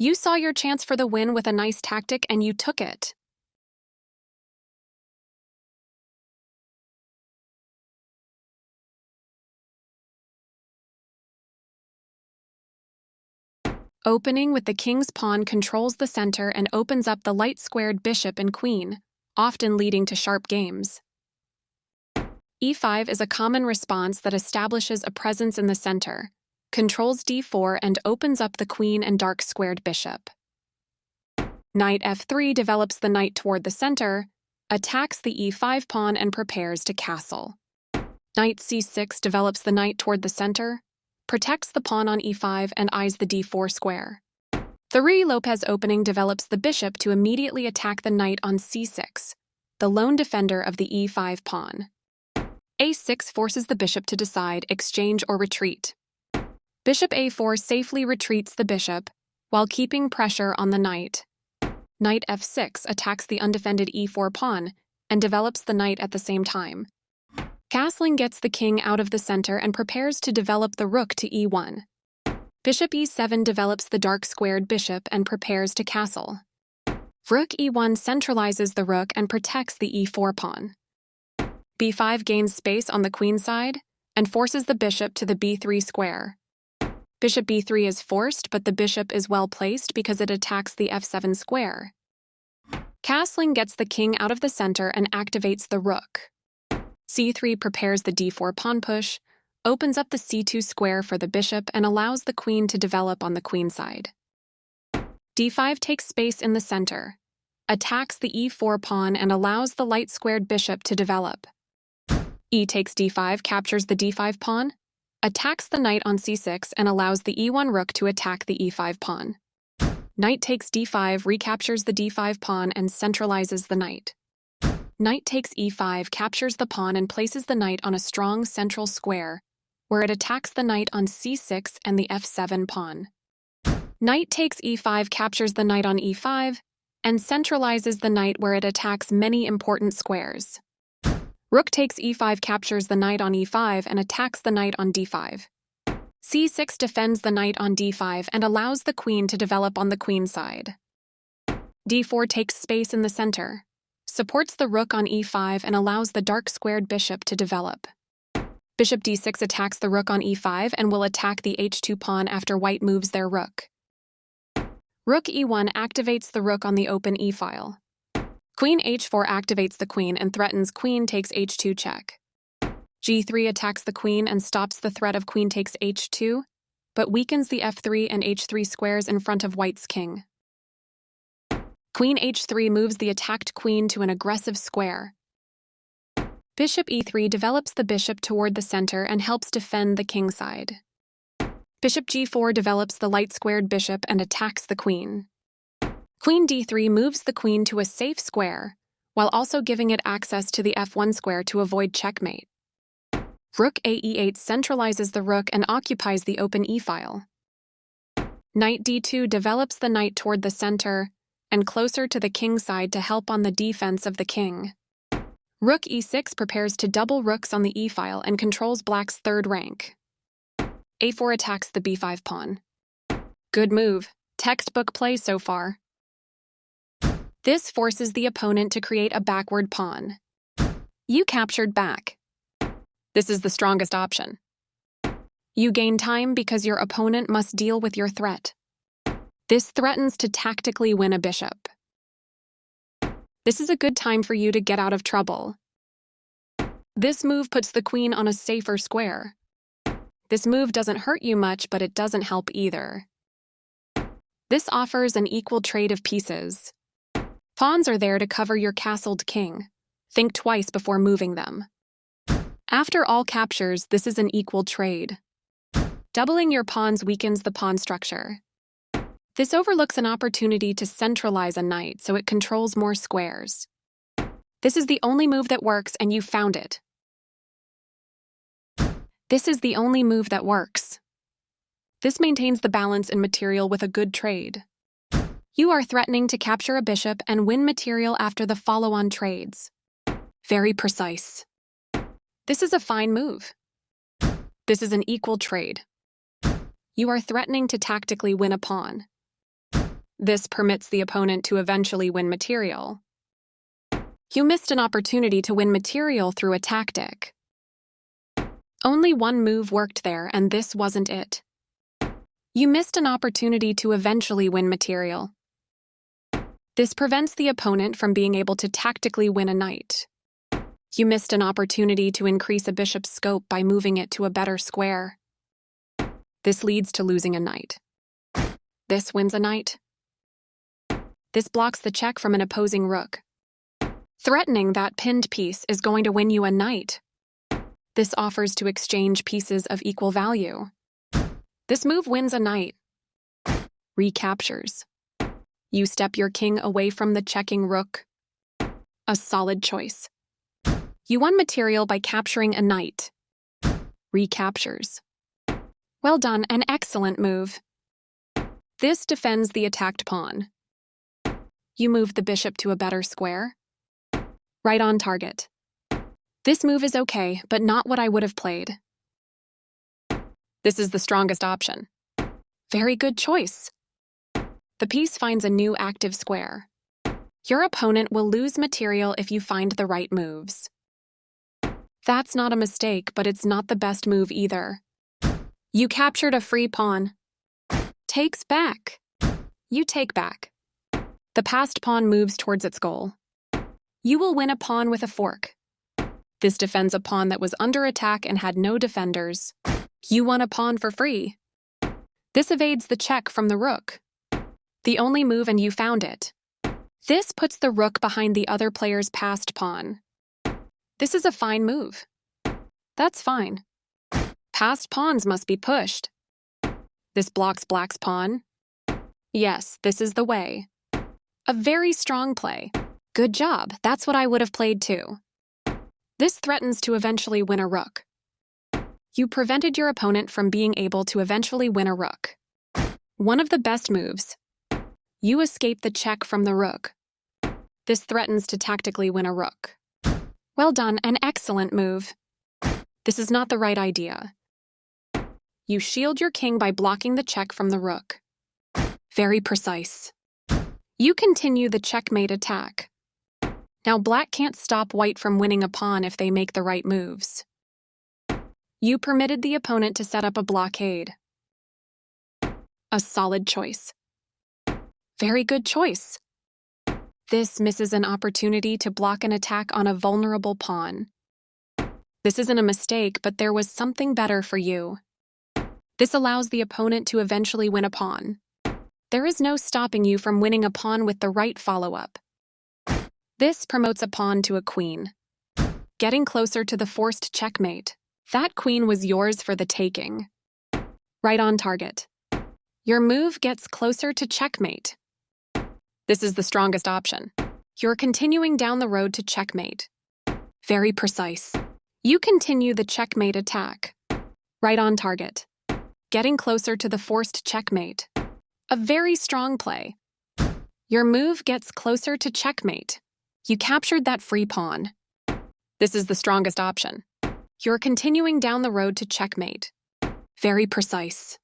You saw your chance for the win with a nice tactic and you took it. Opening with the king's pawn controls the center and opens up the light-squared bishop and queen, often leading to sharp games. E5 is a common response that establishes a presence in the center, controls d4 and opens up the queen and dark-squared bishop. Knight f3 develops the knight toward the center, attacks the e5 pawn and prepares to castle. Knight c6 develops the knight toward the center, protects the pawn on e5 and eyes the d4 square. The Ruy-Lopez opening develops the bishop to immediately attack the knight on c6, the lone defender of the e5 pawn. a6 forces the bishop to decide exchange or retreat. Bishop a4 safely retreats the bishop, while keeping pressure on the knight. Knight f6 attacks the undefended e4 pawn and develops the knight at the same time. Castling gets the king out of the center and prepares to develop the rook to e1. Bishop e7 develops the dark-squared bishop and prepares to castle. Rook e1 centralizes the rook and protects the e4 pawn. b5 gains space on the queen side and forces the bishop to the b3 square. Bishop b3 is forced, but the bishop is well placed because it attacks the f7 square. Castling gets the king out of the center and activates the rook. c3 prepares the d4 pawn push, opens up the c2 square for the bishop and allows the queen to develop on the queen side. d5 takes space in the center, attacks the e4 pawn and allows the light-squared bishop to develop. E takes d5 captures the d5 pawn, attacks the knight on c6 and allows the e1 rook to attack the e5 pawn. Knight takes d5 recaptures the d5 pawn and centralizes the knight. Knight takes e5 captures the pawn and places the knight on a strong central square, where it attacks the knight on c6 and the f7 pawn. Knight takes e5 captures the knight on e5 and centralizes the knight where it attacks many important squares. Rook takes e5 captures the knight on e5 and attacks the knight on d5. c6 defends the knight on d5 and allows the queen to develop on the queen side. d4 takes space in the center, supports the rook on e5 and allows the dark-squared bishop to develop. Bishop d6 attacks the rook on e5 and will attack the h2 pawn after white moves their rook. Rook e1 activates the rook on the open e-file. Queen h4 activates the queen and threatens queen takes h2 check. g3 attacks the queen and stops the threat of queen takes h2, but weakens the f3 and h3 squares in front of white's king. Queen h3 moves the attacked queen to an aggressive square. Bishop e3 develops the bishop toward the center and helps defend the king side. Bishop g4 develops the light-squared bishop and attacks the queen. Queen d3 moves the queen to a safe square, while also giving it access to the f1 square to avoid checkmate. Rook a e8 centralizes the rook and occupies the open e-file. Knight d2 develops the knight toward the center and closer to the king side to help on the defense of the king. Rook e6 prepares to double rooks on the e-file and controls black's third rank. a4 attacks the b5 pawn. Good move. Textbook play so far. This forces the opponent to create a backward pawn. You captured back. This is the strongest option. You gain time because your opponent must deal with your threat. This threatens to tactically win a bishop. This is a good time for you to get out of trouble. This move puts the queen on a safer square. This move doesn't hurt you much, but it doesn't help either. This offers an equal trade of pieces. Pawns are there to cover your castled king. Think twice before moving them. After all captures, this is an equal trade. Doubling your pawns weakens the pawn structure. This overlooks an opportunity to centralize a knight so it controls more squares. This is the only move that works, and you found it. This is the only move that works. This maintains the balance in material with a good trade. You are threatening to capture a bishop and win material after the follow-on trades. Very precise. This is a fine move. This is an equal trade. You are threatening to tactically win a pawn. This permits the opponent to eventually win material. You missed an opportunity to win material through a tactic. Only one move worked there, and this wasn't it. You missed an opportunity to eventually win material. This prevents the opponent from being able to tactically win a knight. You missed an opportunity to increase a bishop's scope by moving it to a better square. This leads to losing a knight. This wins a knight. This blocks the check from an opposing rook. Threatening that pinned piece is going to win you a knight. This offers to exchange pieces of equal value. This move wins a knight. Recaptures. You step your king away from the checking rook. A solid choice. You won material by capturing a knight. Recaptures. Well done, an excellent move. This defends the attacked pawn. You moved the bishop to a better square. Right on target. This move is okay, but not what I would have played. This is the strongest option. Very good choice. The piece finds a new active square. Your opponent will lose material if you find the right moves. That's not a mistake, but it's not the best move either. You captured a free pawn. Takes back. You take back. The passed pawn moves towards its goal. You will win a pawn with a fork. This defends a pawn that was under attack and had no defenders. You won a pawn for free. This evades the check from the rook. The only move, and you found it. This puts the rook behind the other player's passed pawn. This is a fine move. That's fine. Passed pawns must be pushed. This blocks black's pawn. Yes, this is the way. A very strong play. Good job, that's what I would have played too. This threatens to eventually win a rook. You prevented your opponent from being able to eventually win a rook. One of the best moves. You escape the check from the rook. This threatens to tactically win a rook. Well done, an excellent move. This is not the right idea. You shield your king by blocking the check from the rook. Very precise. You continue the checkmate attack. Now black can't stop white from winning a pawn if they make the right moves. You permitted the opponent to set up a blockade. A solid choice. Very good choice. This misses an opportunity to block an attack on a vulnerable pawn. This isn't a mistake, but there was something better for you. This allows the opponent to eventually win a pawn. There is no stopping you from winning a pawn with the right follow-up. This promotes a pawn to a queen, getting closer to the forced checkmate. That queen was yours for the taking. Right on target. Your move gets closer to checkmate. This is the strongest option. You're continuing down the road to checkmate. Very precise. You continue the checkmate attack. Right on target. Getting closer to the forced checkmate. A very strong play. Your move gets closer to checkmate. You captured that free pawn. This is the strongest option. You're continuing down the road to checkmate. Very precise.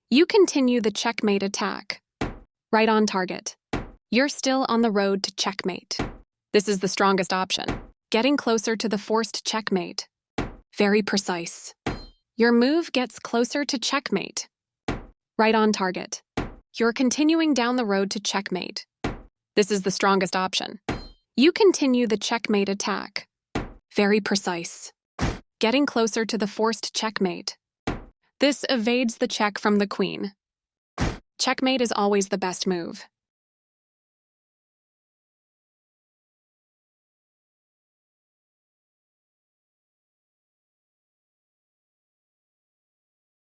You continue the checkmate attack. Right on target. You're still on the road to checkmate. This is the strongest option. Getting closer to the forced checkmate. Very precise. Your move gets closer to checkmate. Right on target. You're continuing down the road to checkmate. This is the strongest option. You continue the checkmate attack. Very precise. Getting closer to the forced checkmate. This evades the check from the queen. Checkmate is always the best move.